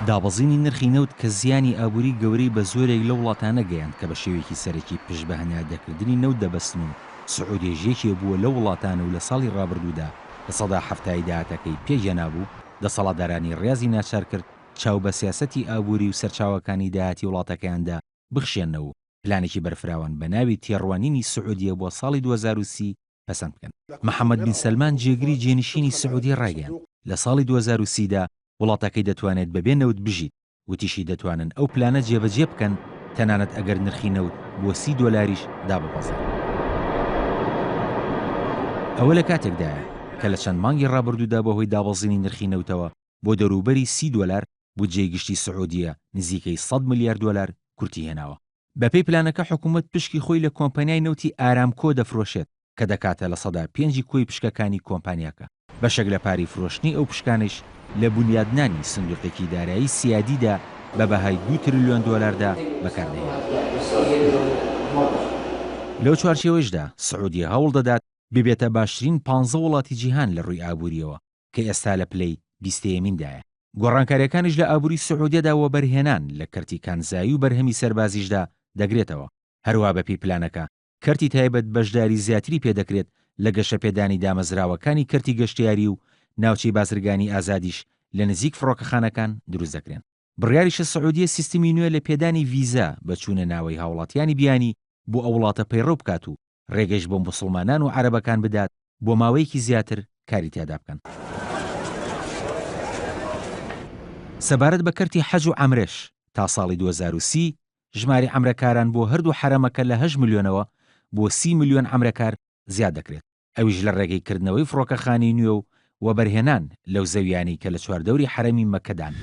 دابەزینی نرخی نەوت کە زیانی ئابووری گەورەی بە زۆرێک لە وڵاتانە گەیاند کە بە شێوەیەکی سەرەکی پشت بە هەناردەکردنی نەوت دەبەستن و سعودێژیەکی بووە لە وڵاتانە و لە ساڵی ڕابردوودا لە سەدا هەفتایی داهاتەکەی پێژێنابوو دەسەڵاتدارانی ڕێزی ناچار کرد چاو بە سیاسەتی ئابووری و سەرچاوەکانی داهاتی وڵاتەکەیاندا بخشێنەوە پلانێکی بەرفراوان بە ناوی تێڕوانینی سعودیە بۆ ساڵی 2030 پەسەند بکەن. محەممەد بن سەلمان جێگری جێنشینی سعودی ڕایگەیاند لە ساڵی 2030دا وڵاتەکەی دەتوانێت بەبێ نەوت بژیت وتیشی دەتوانن ئەو پلانە جێبەجێ بکەن تەنانەت ئەگەر نرخی نەوت بۆ $30 داببەزێت. ئەوە لە کاتێکدایە کە لە چەند مانگی ڕابردوودا بەهۆی دابەزینی نرخی نەوتەوە بۆ دەوروبەری $30 بودجەی گشتی سعودیە نزیکەی $100 ملیار کورتی هێناوە. بەپێی پلانەکە حکوومەت پشکی خۆی لە کۆمپانیای نەوتی ئارامکۆ دەفرۆشێت کە دەکاتە لە سەدا 5 کۆی پشکەکانی کۆمپانیاکە. بەشێک لە پاری فرۆشتنی ئەو پشکانش لە بنیادنانی سندوقێکی دارایی سیادیدا بە بەهای $2 تریلیۆن بەکاردەهێنێت. لەو چوارچێوەشدا سعودی هەوڵ دەدات ببێتە باشترین 15 وڵاتی جیهان لە ڕووی ئابووریەوە کە ئێستا لە پلەی 20یەمیندایە. گۆڕانکاریەکانیش لە ئابووری سعودیەدا وە بەرهێنان لە کەرتی کانزایی و بەرهەمی سەربازیشدا دەگرێتەوە. هەروە بەپێی پلانەکە کەرتی تایبەت بەشداری زیاتری پێدەکرێت لە گەشەپێدانی دامەزراوەکانی کەرتی گەشتیاری و ناوچەی بازرگانی ئازادیش لە نزیک فڕۆکەخانەکان دروست دەکرێن. بڕیاریشە سعودیە سیستمی نوێ لە پێدانی ڤیزا بە چوونە ناوەی هاوڵاتیانی بیانی بۆ ئەو وڵاتە پەیڕەو بکات و ڕێگەش بۆ موسڵمانان و عەرەبەکان بدات بۆ ماوەیەکی زیاتر کاری تیادا بکەن. سەبارەت بە کەرتی حەج و عەمرەش تا ساڵی 2030 ژماری عەمرەکاران بۆ هەردوو حرەمەکە لە 8 ملیۆنەوە بۆ 30 ملیۆن عەمرەکار زیاد دەکرێت. ئەویش لە ڕێگەی کردنەوەی فڕۆکەخانی نوێ و وەبەرهێنان لەو زەویانی کە لە چواردەوری حرەمی مەکەدان.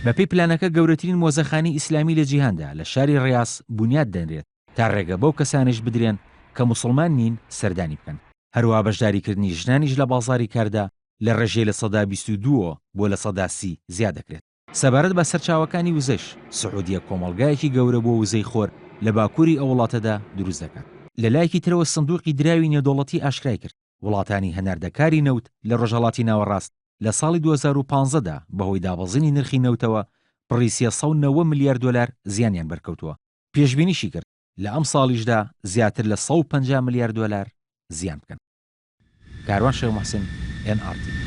بەپێی پلانەکە گەورەترین مۆزەخانی ئیسلامی لە جیهاندا لە شاری ڕیاس بنیاد دەنرێت تا ڕێگە بەو کەسانش بدرێن کە موسڵمان نین سەردانی بکەن. هەروە بەشداریکردنی ژنانیش لە بازاری کاردا لە ڕێژەی لە سەدا 22 بۆ لە سەدا 30 زیاد دەکرێت. سەبارەت بە سەرچاوەکانی وزەش سعودیە کۆمەڵگایەکی گەورە بۆ وزەی خۆر لە باکووری ئەو وڵاتەدا دروست دەکات. لە لایەکی ترەوە سندوقی دراوی نێودەوڵەتی ئاشکرای کرد وڵاتانی هەناردەکاری نەوت لە ڕۆژهەڵاتی ناوەڕاست لە ساڵی 2015دا بەهۆی دابەزینی نرخی نەوتەوە پڕی $390 ملیار زیانیان بەرکەوتووە. پێشبینیشی کرد لە ئەم ساڵیشدا زیاتر لە $150 ملیار زیان بکەن. کاروان شێخ موحسین NRT